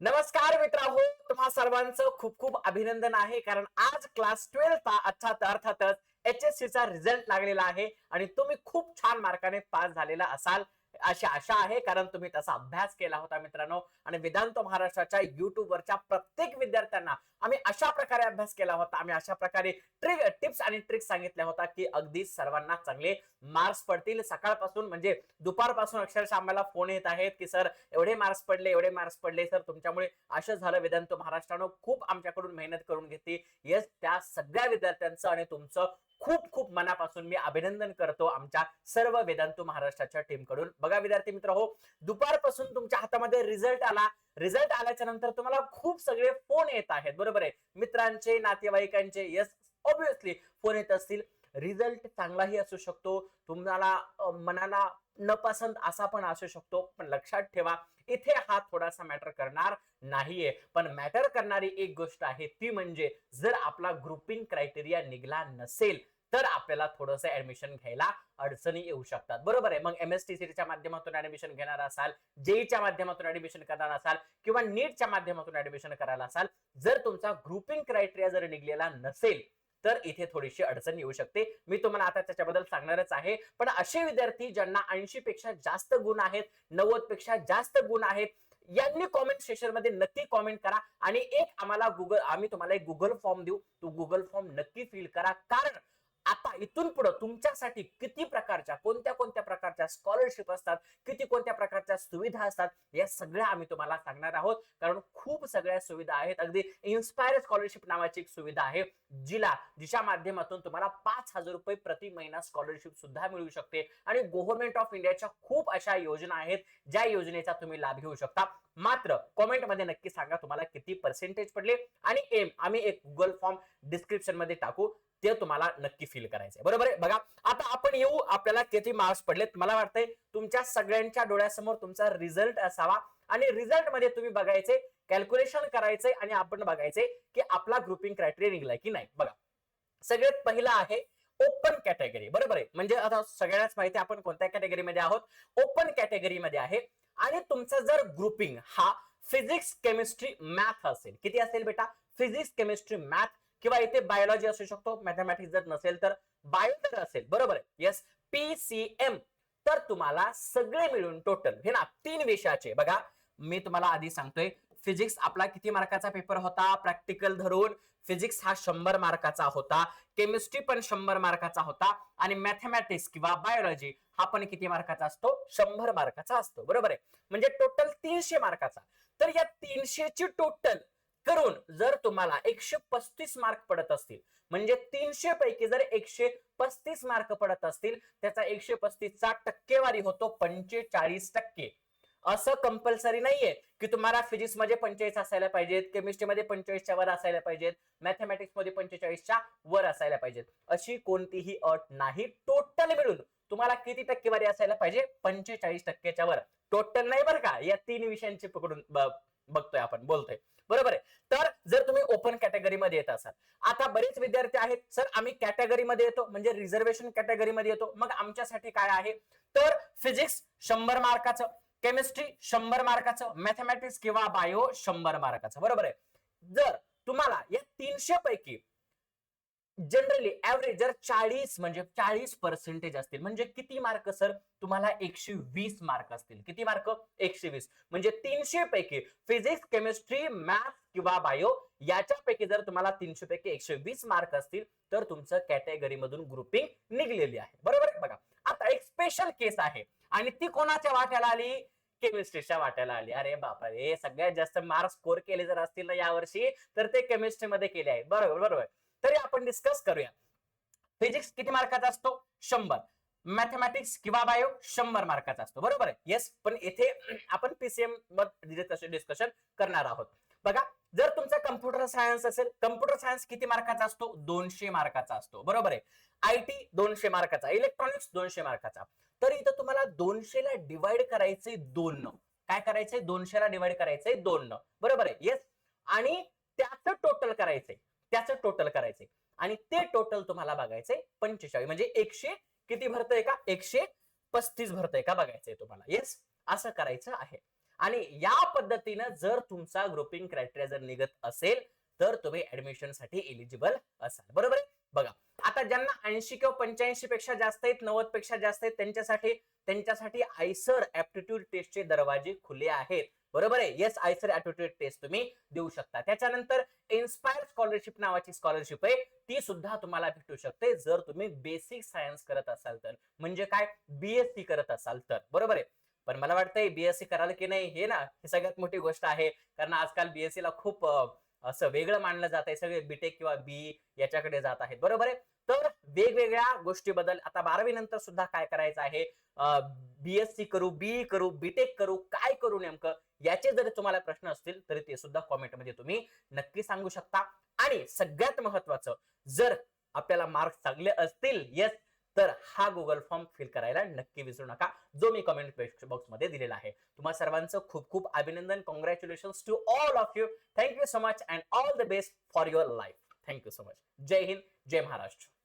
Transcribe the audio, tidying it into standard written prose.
नमस्कार मित्रांनो, तुम्हा सर्वांचं खूप खूप अभिनंदन आहे. कारण आज क्लास 12चा अर्थातच HSC चा रिझल्ट लागलेला आहे आणि तुम्ही खूप छान मार्काने पास झालेला असाल अशी आशा आहे. कारण तुम्ही तसा अभ्यास केला होता मित्रांनो. आणि वेदांत महाराष्ट्राच्या YouTube वरच्या प्रत्येक विद्यार्थ्यांना आम्ही अशा प्रकारे अभ्यास केला होता, आम्ही अशा प्रकारे टिप्स आणि ट्रिक्स सांगितल्या होता की अगदी सर्वांना चांगले मार्क्स पडतील. सकाळपासून म्हणजे दुपारपासून अक्षरशः आम्हाला फोन येत आहेत की सर एवढे मार्क्स पडले सर, तुमच्यामुळे असं झालं. वेदांत महाराष्ट्रानं खूप आमच्याकडून मेहनत करून घेतली. येस, त्या सगळ्या विद्यार्थ्यांचं आणि तुमचं खूप खूप मनापासून मी अभिनंदन करतो आमच्या सर्व वेदांत महाराष्ट्राच्या टीम कडून. बघा विद्यार्थी मित्र हो, दुपारपासून तुमच्या हातामध्ये रिझल्ट आला. रिझल्ट आल्याच्या नंतर तुम्हाला खूप सगळे फोन येत आहेत, बरोबर आहे, मित्रांचे, नातेवाईकांचे. येस, ऑब्विसली फोन येत असतील. रिझल्ट चांगलाही असू शकतो, तुम्हाला मनाला न पसंत असा पण असू शकतो. पण लक्षात ठेवा, इथे हा थोडासा मॅटर करणार नाहीये. पण मॅटर करणारी एक गोष्ट आहे, ती म्हणजे जर आपला ग्रुपिंग क्रायटेरिया निघला नसेल तर आपल्याला थोडंसं ऍडमिशन घ्यायला अडचणी येऊ शकतात, बरोबर आहे. मग MSTCच्या माध्यमातून ऍडमिशन घेणार असाल, जेईच्या माध्यमातून ऍडमिशन करणार असाल किंवा नीटच्या माध्यमातून ऍडमिशन करायला असाल, जर तुमचा ग्रुपिंग क्रायटेरिया जर निघलेला नसेल तर इथे थोडीशी अडचण येऊ शकते. मी तुम्हाला आता त्याच्याबद्दल सांगणारच आहे. पण असे विद्यार्थी ज्यांना 80 पेक्षा जास्त गुण आहेत, 90 पेक्षा जास्त गुण आहेत, यांनी कॉमेंट सेक्शन मध्ये नक्की कॉमेंट करा. आणि आम्ही तुम्हाला एक गुगल फॉर्म देऊ, तो गुगल फॉर्म नक्की फिल करा. कारण आता इथून पुढे तुमच्यासाठी किती प्रकारच्या कोणत्या कोणत्या प्रकारच्या स्कॉलरशिप असतात, किती कोणत्या प्रकारच्या सुविधा असतात, या सगळ्या आम्ही तुम्हाला सांगणार आहोत. कारण खूप सगळ्या सुविधा आहेत. अगदी इन्स्पायर स्कॉलरशिप नावाची एक सुविधा आहे, जिच्या माध्यमातून तुम्हाला 5,000 रुपये प्रति महिना स्कॉलरशिप सुद्धा मिळू शकते. आणि गव्हर्नमेंट ऑफ इंडियाच्या खूप अशा योजना आहेत ज्या योजनेचा तुम्ही लाभ घेऊ शकता. मात्र कॉमेंट मध्ये नक्की सांगा तुम्हाला किती पर्सेंटेज पडले. आणि आम्ही एक गुगल फॉर्म डिस्क्रिप्शन मध्ये टाकू, ते तुम्हाला नक्की फील करायचंय, बरोबर आहे. बघा आता आपण येऊ, आपल्याला किती मार्क्स पडलेत. मला वाटतंय तुमच्या सगळ्यांच्या डोळ्यासमोर तुमचा रिझल्ट असावा आणि रिझल्ट मध्ये तुम्ही बघायचे, कॅल्क्युलेशन करायचंय आणि आपण बघायचंय की आपला ग्रुपिंग क्रायटेरिया निघलाय की नाही. बघा, सगळ्यात पहिला आहे ओपन कॅटेगरी, बरोबर आहे. म्हणजे आता सगळ्यांनाच माहिती आपण कोणत्या कॅटेगरीमध्ये आहोत, ओपन कॅटेगरीमध्ये आहे. आणि तुमचा जर ग्रुपिंग हा फिजिक्स, केमिस्ट्री, मॅथ असेल, किती असेल बेटा, फिजिक्स, केमिस्ट्री, मॅथ, किंवा इथे बायोलॉजी असू शकतो, मॅथमॅटिक्स जर नसेल तर बायो तर असेल, बरोबर आहे. येस, PCM, तर तुम्हाला सगळे मिळून टोटल हे ना 3 विषयाचे. बघा मी तुम्हाला आधी सांगतोय, फिजिक्स आपला किती मार्काचा पेपर होता प्रॅक्टिकल धरून, फिजिक्स हा 100 मार्काचा होता, केमिस्ट्री पण 100 मार्काचा होता, आणि मॅथमॅटिक्स किंवा बायोलॉजी हा पण किती मार्काचा असतो, 100 मार्काचा असतो, बरोबर आहे. म्हणजे टोटल 300 मार्काचा. तर या 300 ची टोटल करून जर तुम्हाला 135 मार्क पडत असतील, म्हणजे 300 पैकी जर 135 मार्क पडत असतील, त्याचा 135चा टक्केवारी होतो 45%. असं कंपल्सरी नाहीये की तुम्हाला फिजिक्स मध्ये 45 असायला पाहिजेत, केमिस्ट्रीमध्ये 45च्या वर असायला पाहिजेत, मॅथमॅटिक्स मध्ये 45च्या वर असायला पाहिजेत, अशी कोणतीही अट नाही. टोटल मिळून तुम्हाला किती टक्केवारी असायला पाहिजे, 45%च्या वर. टोटल नाही बरं का, या 3 विषयांची पकडून बघतोय आपण, बोलतोय, बरोबर आहे. तर जर तुम्ही ओपन कॅटेगरीमध्ये येत असाल, आता बरेच विद्यार्थी आहेत सर आम्ही कॅटेगरीमध्ये येतो म्हणजे रिझर्वेशन कॅटेगरीमध्ये येतो, मग आमच्यासाठी काय आहे, तर फिजिक्स 100 मार्काचं, केमिस्ट्री 100 मार्काचं, मॅथमॅटिक्स किंवा बायो 100 मार्काचं, बरोबर आहे. जर तुम्हाला या 300 पैकी जनरली ऍव्हरेज जर 40% असतील, म्हणजे किती मार्क सर, तुम्हाला 120 मार्क असतील. किती मार्क, 120. म्हणजे 300 पैकी फिजिक्स, केमिस्ट्री, मॅथ किंवा बायो याच्यापैकी जर तुम्हाला 300 पैकी 120 मार्क असतील तर तुमचं कॅटेगरी मधून ग्रुपिंग निघलेली आहे, बरोबर आहे. बघा आता एक स्पेशल केस आहे आणि ती कोणाच्या वाट्याला आली, केमिस्ट्रीच्या वाट्याला आली. अरे बापरे, सगळ्यात जास्त मार्क स्कोर केले जर असतील ना यावर्षी तर ते केमिस्ट्री मध्ये केले आहेत, बरोबर बरोबर. तरी आपण डिस्कस करूया. फिजिक्स किती मार्काचा असतो, 100. मॅथमॅटिक्स किंवा बायो 100 मार्काचा असतो, बरोबर आहे. येस, पण इथे आपण PCM मध्ये डिस्कशन करणार आहोत. बघा जर तुमचा कम्प्युटर सायन्स असेल, कम्प्युटर सायन्स किती मार्काचा असतो, 200 मार्काचा असतो, बरोबर आहे. IT 200 मार्काचा, इलेक्ट्रॉनिक्स 200 मार्काचा. तर इथं तुम्हाला 200 ला डिवाइड करायचे 2 न, काय करायचंय, 200 ला डिवाइड करायचंय 2 न, बरोबर आहे. येस, आणि त्याचं टोटल करायचंय आणि ते टोटल तुम्हाला बघायचंय 45, म्हणजे 100 किती भरतंय का, 135 भरतंय का बघायचंय तुम्हाला. येस, असं करायचं आहे. आणि या पद्धतीनं जर तुमचा ग्रुपिंग क्रायटेरिया जर निघत असेल तर तुम्ही ऍडमिशन साठी एलिजिबल असाल. बरोबर आहे. बघा, आता ज्यांना 80 किंवा 85 पेक्षा जास्त आहेत, 90 पेक्षा जास्त आहेत, त्यांच्यासाठी आयसर ऍप्टिट्यूड टेस्टचे दरवाजे खुले आहेत. बरोबर आहे. येस, आयसर ऍप्टिट्यूड टेस्ट तुम्ही देऊ शकता. त्याच्यानंतर इन्स्पायर स्कॉलरशिप नावाची स्कॉलरशिप आहे, ती सुद्धा तुम्हाला भेटू शकते जर तुम्ही बेसिक सायन्स करत असाल तर. म्हणजे काय, बीएससी करत असाल तर. बरोबर आहे. पण मला वाटतंय बीएससी कराल की नाही हे ना, ही सगळ्यात मोठी गोष्ट आहे. कारण आजकाल बीएससी ला खूप असं वेगळं मानलं जात आहे. सगळे बीटेक किंवा बी याच्याकडे जात आहेत. बरोबर आहे. तर वेगवेगळ्या गोष्टीबद्दल आता 12वी नंतर सुद्धा काय करायचं आहे, बीएससी करू, बी करू, बीटेक करू, काय करू नेमकं, याचे जर तुम्हाला प्रश्न असतील तर ते सुद्धा कॉमेंटमध्ये तुम्ही नक्की सांगू शकता. आणि सगळ्यात महत्वाचं, जर आपल्याला मार्क्स चांगले असतील, येस, तर हा गुगल फॉर्म फिल करायला नक्की विसरू नका, जो मी कमेंट बॉक्स मध्ये दिलेला आहे. तुम्हा सर्वांचं खूप खूप अभिनंदन. Congratulations to all of you. Thank you so much and all the best for your life. Thank you so much. जय हिंद, जय महाराष्ट्र.